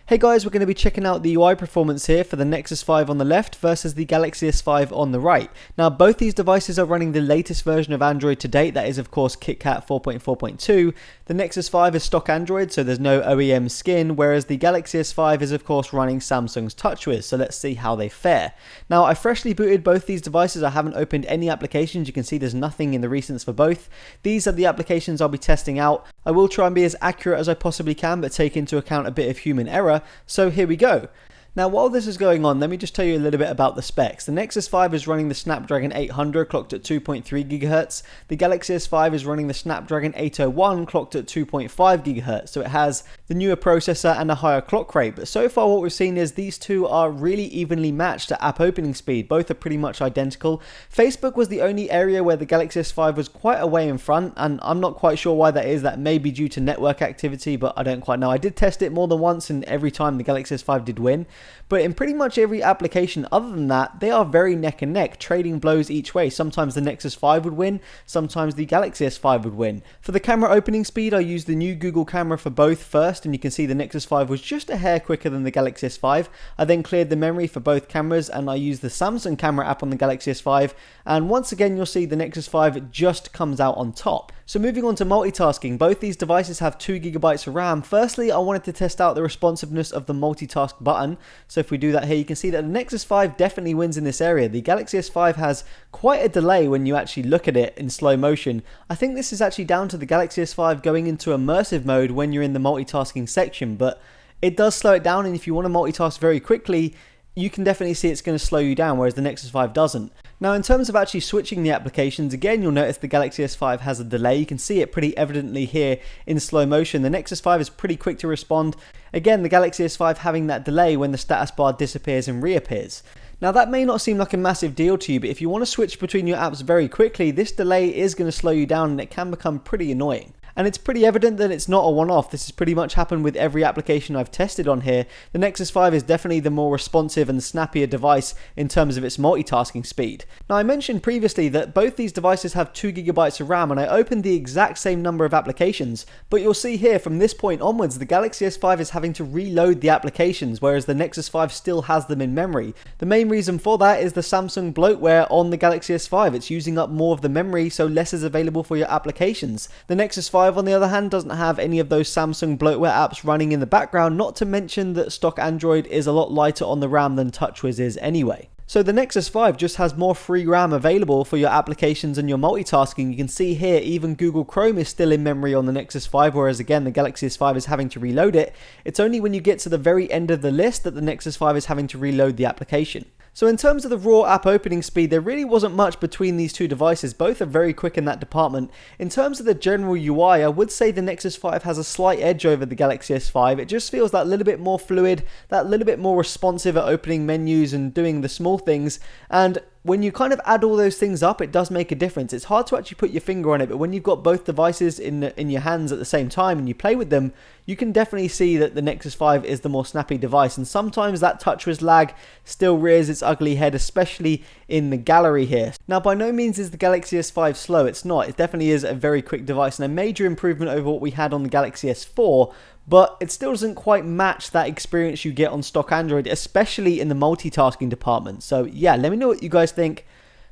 Hey guys, we're going to be checking out the UI performance here for the Nexus 5 on the left versus the Galaxy S5 on the right. Now both these devices are running the latest version of Android to date, that is of course KitKat 4.4.2. The Nexus 5 is stock Android, so there's no OEM skin, whereas the Galaxy S5 is of course running Samsung's TouchWiz, so let's see how they fare. Now I freshly booted both these devices, I haven't opened any applications, you can see there's nothing in the recents for both. These are the applications I'll be testing out. I will try and be as accurate as I possibly can, but take into account a bit of human error. So here we go. Now while this is going on, let me just tell you a little bit about the specs. The Nexus 5 is running the Snapdragon 800 clocked at 2.3 GHz. The Galaxy S5 is running the Snapdragon 801 clocked at 2.5 GHz. So it has the newer processor and a higher clock rate. But so far what we've seen is these two are really evenly matched at app opening speed. Both are pretty much identical. Facebook was the only area where the Galaxy S5 was quite a way in front, and I'm not quite sure why that is. That may be due to network activity, but I don't quite know. I did test it more than once, and every time the Galaxy S5 did win. But in pretty much every application other than that, they are very neck and neck, trading blows each way. Sometimes the Nexus 5 would win, sometimes the Galaxy S5 would win. For the camera opening speed, I used the new Google camera for both first, and you can see the Nexus 5 was just a hair quicker than the Galaxy S5. I then cleared the memory for both cameras, and I used the Samsung camera app on the Galaxy S5, and once again you'll see the Nexus 5 just comes out on top. So moving on to multitasking, both these devices have 2 GB of RAM. Firstly, I wanted to test out the responsiveness of the multitask button. So if we do that here, you can see that the Nexus 5 definitely wins in this area. The Galaxy S5 has quite a delay when you actually look at it in slow motion. I think this is actually down to the Galaxy S5 going into immersive mode when you're in the multitasking section, but it does slow it down, and if you want to multitask very quickly, you can definitely see it's going to slow you down, whereas the Nexus 5 doesn't. Now in terms of actually switching the applications, again you'll notice the Galaxy S5 has a delay. You can see it pretty evidently here in slow motion. The Nexus 5 is pretty quick to respond. Again, the Galaxy S5 having that delay when the status bar disappears and reappears. Now that may not seem like a massive deal to you, but if you want to switch between your apps very quickly, this delay is going to slow you down, and it can become pretty annoying. And it's pretty evident that it's not a one-off. This has pretty much happened with every application I've tested on here. The Nexus 5 is definitely the more responsive and snappier device in terms of its multitasking speed. Now I mentioned previously that both these devices have 2 GB of RAM, and I opened the exact same number of applications, but you'll see here from this point onwards the Galaxy S5 is having to reload the applications, whereas the Nexus 5 still has them in memory. The main reason for that is the Samsung bloatware on the Galaxy S5. It's using up more of the memory, so less is available for your applications. The Nexus 5 on the other hand doesn't have any of those Samsung bloatware apps running in the background, not to mention that stock Android is a lot lighter on the RAM than TouchWiz is anyway. So the Nexus 5 just has more free RAM available for your applications and your multitasking. You can see here even Google Chrome is still in memory on the Nexus 5, whereas again the Galaxy S5 is having to reload it. It's only when you get to the very end of the list that the Nexus 5 is having to reload the application. So in terms of the raw app opening speed, there really wasn't much between these two devices. Both are very quick in that department. In terms of the general UI, I would say the Nexus 5 has a slight edge over the Galaxy S5. It just feels that little bit more fluid, that little bit more responsive at opening menus and doing the small things. And when you kind of add all those things up, it does make a difference. It's hard to actually put your finger on it, but when you've got both devices in your hands at the same time and you play with them, you can definitely see that the Nexus 5 is the more snappy device, and sometimes that TouchWiz lag still rears its ugly head, especially in the gallery here. Now by no means is the Galaxy S5 slow, it's not. It definitely is a very quick device and a major improvement over what we had on the Galaxy S4, but it still doesn't quite match that experience you get on stock Android, especially in the multitasking department. So yeah, let me know what you guys think.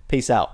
Peace out.